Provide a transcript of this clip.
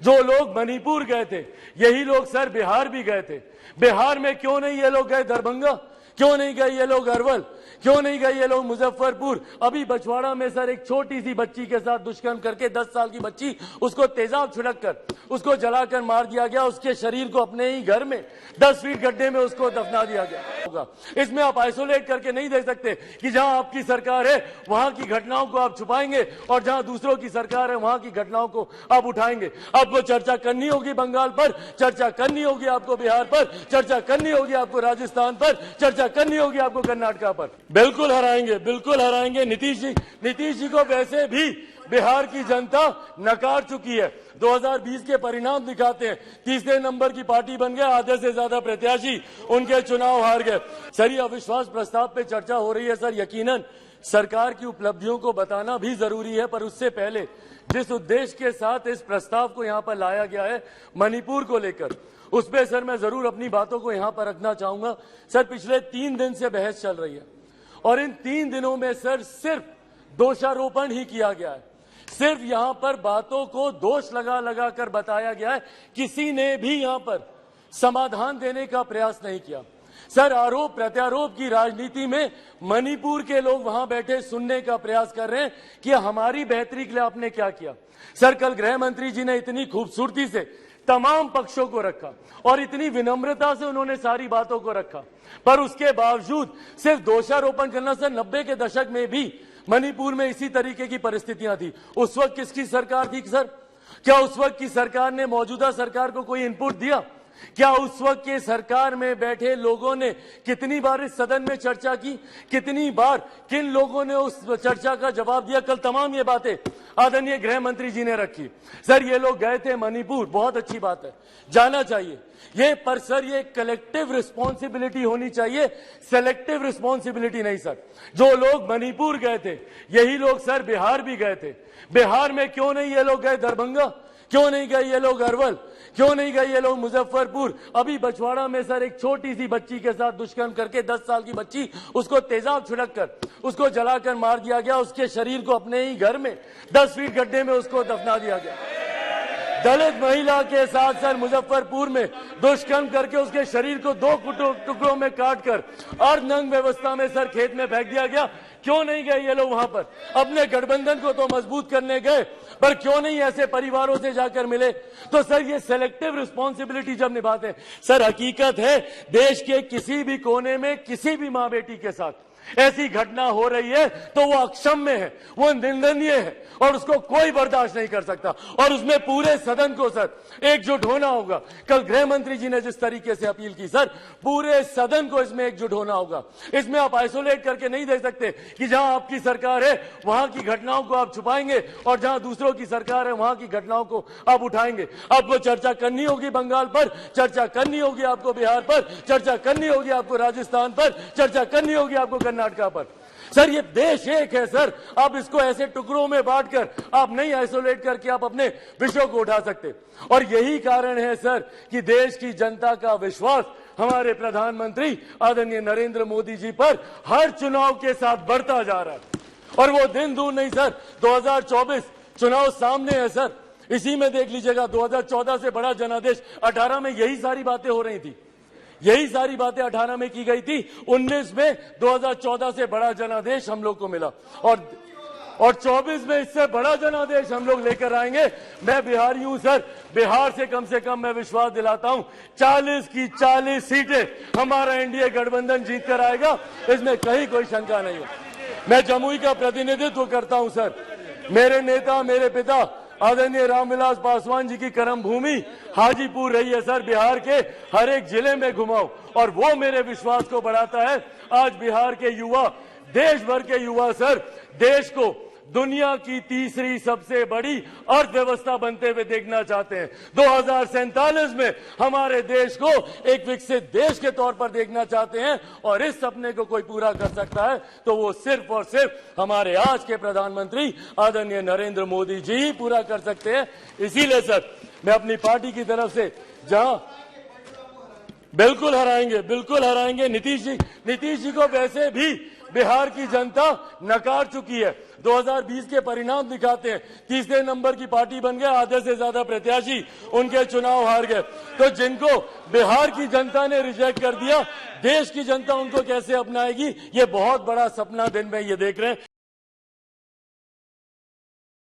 जो लोग मणिपुर गए थे, यही लोग सर बिहार भी गए थे। बिहार में क्यों नहीं ये लोग गए दरभंगा, क्यों नहीं गए ये लोग अरवल, क्यों नहीं गए ये लोग मुजफ्फरपुर? अभी बछवाड़ा में सर एक छोटी सी बच्ची के साथ दुष्कर्म करके 10 साल की बच्ची, उसको तेजाब छिड़क कर उसको जलाकर मार दिया गया। उसके शरीर को अपने ही घर में 10 फीट गड्ढे में उसको दफना दिया गया होगा। इसमें आप आइसोलेट करके नहीं देख सकते कि जहां आपकी सरकार है वहां की घटनाओं को आप छुपाएंगे और जहां दूसरों की सरकार है वहां की घटनाओं को आप उठाएंगे। आपको चर्चा करनी होगी बंगाल पर, चर्चा करनी होगी आपको बिहार पर, चर्चा करनी होगी आपको राजस्थान पर, चर्चा करनी होगी आपको कर्नाटका पर। बिल्कुल हराएंगे, बिल्कुल हराएंगे नीतीश जी को वैसे भी बिहार की जनता नकार चुकी है। 2020 के परिणाम दिखाते हैं, तीसरे नंबर की पार्टी बन गए, आधे से ज्यादा प्रत्याशी उनके चुनाव हार गए। सर ये अविश्वास प्रस्ताव पे चर्चा हो रही है सर, यकीनन सरकार की उपलब्धियों को बताना भी जरूरी है, पर उससे पहले जिस उद्देश्य के साथ इस प्रस्ताव को यहाँ पर लाया गया है मणिपुर को लेकर, उस पर सर मैं जरूर अपनी बातों को यहाँ पर रखना चाहूंगा। सर पिछले 3 दिन से बहस चल रही है और इन 3 दिनों में सर सिर्फ दोषारोपण ही किया गया है। सिर्फ यहां पर बातों को दोष लगा कर बताया गया है, किसी ने भी यहां पर समाधान देने का प्रयास नहीं किया। सर आरोप प्रत्यारोप की राजनीति में मणिपुर के लोग वहां बैठे सुनने का प्रयास कर रहे हैं कि हमारी बेहतरी के लिए आपने क्या किया। सर कल गृह मंत्री जी ने इतनी खूबसूरती से तमाम पक्षों को रखा और इतनी विनम्रता से उन्होंने सारी बातों को रखा, पर उसके बावजूद सिर्फ दोषारोपण करना। सर 90 के दशक में भी मणिपुर में इसी तरीके की परिस्थितियां थी। उस वक्त किसकी सरकार थी सर? क्या उस वक्त की सरकार ने मौजूदा सरकार को कोई इनपुट दिया? क्या उस वक्त के सरकार में बैठे लोगों ने कितनी बार इस सदन में चर्चा की, कितनी बार किन लोगों ने उस चर्चा का जवाब दिया? कल तमाम ये बातें आदरणीय गृह मंत्री जी ने रखी। सर ये लोग गए थे मणिपुर, बहुत अच्छी बात है, जाना चाहिए ये, पर सर ये कलेक्टिव रिस्पॉन्सिबिलिटी होनी चाहिए, सेलेक्टिव रिस्पॉन्सिबिलिटी नहीं सर। जो लोग मणिपुर गए थे यही लोग सर बिहार भी गए थे। बिहार में क्यों नहीं ये लोग गए दरभंगा, क्यों नहीं गए ये लोग अरवल, क्यों नहीं गए ये लोग मुजफ्फरपुर? अभी बछवाड़ा में सर एक छोटी सी बच्ची के साथ दुष्कर्म करके 10 साल की बच्ची, उसको तेजाब छिड़क कर उसको जलाकर मार दिया गया। उसके शरीर को अपने ही घर में 10 फीट गड्ढे में उसको दफना दिया गया। दलित महिला के साथ सर मुजफ्फरपुर में दुष्कर्म करके उसके शरीर को 2 टुकड़ों में काटकर अर्धनग्न व्यवस्था में सर खेत में फेंक दिया गया। क्यों नहीं गए ये लोग वहां पर? अपने गठबंधन को तो मजबूत करने गए, पर क्यों नहीं ऐसे परिवारों से जाकर मिले? तो सर ये सेलेक्टिव रिस्पॉन्सिबिलिटी जब निभाते हैं, सर हकीकत है देश के किसी भी कोने में किसी भी मां बेटी के साथ ऐसी घटना हो रही है तो वो अक्षम्य है, वो निंदनीय है और उसको कोई बर्दाश्त नहीं कर सकता। और उसमें पूरे सदन को सर एकजुट होना होगा। कल गृह मंत्री जी ने जिस तरीके से अपील की सर, पूरे सदन को इसमें एकजुट होना होगा। इसमें आप आइसोलेट करके नहीं देख सकते कि जहां आपकी सरकार है वहां की घटनाओं को आप छुपाएंगे और जहां दूसरों की सरकार है वहां की घटनाओं को आप उठाएंगे। आपको चर्चा करनी होगी बंगाल पर, चर्चा करनी होगी आपको बिहार पर, चर्चा करनी होगी आपको राजस्थान पर, चर्चा करनी होगी आपको कर्नाटका पर। सर ये देश एक है सर, आप इसको ऐसे टुकड़ों में बांटकर आप नहीं आइसोलेट करके आप अपने विषयों को उठा सकते। और यही कारण है सर कि देश की जनता का विश्वास हमारे प्रधानमंत्री आदरणीय नरेंद्र मोदी जी पर हर चुनाव के साथ बढ़ता जा रहा है। और वो दिन दूर नहीं सर, 2024 चुनाव सामने है सर। इसी में देख लीजिएगा 2014 से बड़ा जनादेश 18 में यही सारी बातें हो रही थी, यही सारी बातें 18 में की गई थी। 19 में 2014 से बड़ा जनादेश हम लोग को मिला और 24 में इससे बड़ा जनादेश हम लोग लेकर आएंगे। मैं बिहारी हूं सर, बिहार से कम मैं विश्वास दिलाता हूं 40 की 40 सीटें हमारा एनडीए गठबंधन जीत कर आएगा, इसमें कहीं कोई शंका नहीं है। मैं जमुई का प्रतिनिधित्व करता हूं सर। मेरे नेता, मेरे पिता आदरणीय रामविलास पासवान जी की कर्म भूमि हाजीपुर रही है सर। बिहार के हर एक जिले में घुमाऊं और वो मेरे विश्वास को बढ़ाता है। आज बिहार के युवा, देश भर के युवा सर देश को दुनिया की तीसरी सबसे बड़ी अर्थव्यवस्था बनते हुए देखना चाहते हैं। 2047 में हमारे देश को एक विकसित देश के तौर पर देखना चाहते हैं और इस सपने को कोई पूरा कर सकता है तो वो सिर्फ और सिर्फ हमारे आज के प्रधानमंत्री आदरणीय नरेंद्र मोदी जी ही पूरा कर सकते हैं। इसीलिए सर मैं अपनी पार्टी की तरफ से जहां बिल्कुल हराएंगे नीतीश जी को वैसे भी बिहार की जनता नकार चुकी है। 2020 के परिणाम दिखाते हैं, तीसरे नंबर की पार्टी बन गए, आधे से ज्यादा प्रत्याशी उनके चुनाव हार गए। तो जिनको बिहार की जनता ने रिजेक्ट कर दिया, देश की जनता उनको कैसे अपनाएगी, ये बहुत बड़ा सपना दिन में ये देख रहे हैं।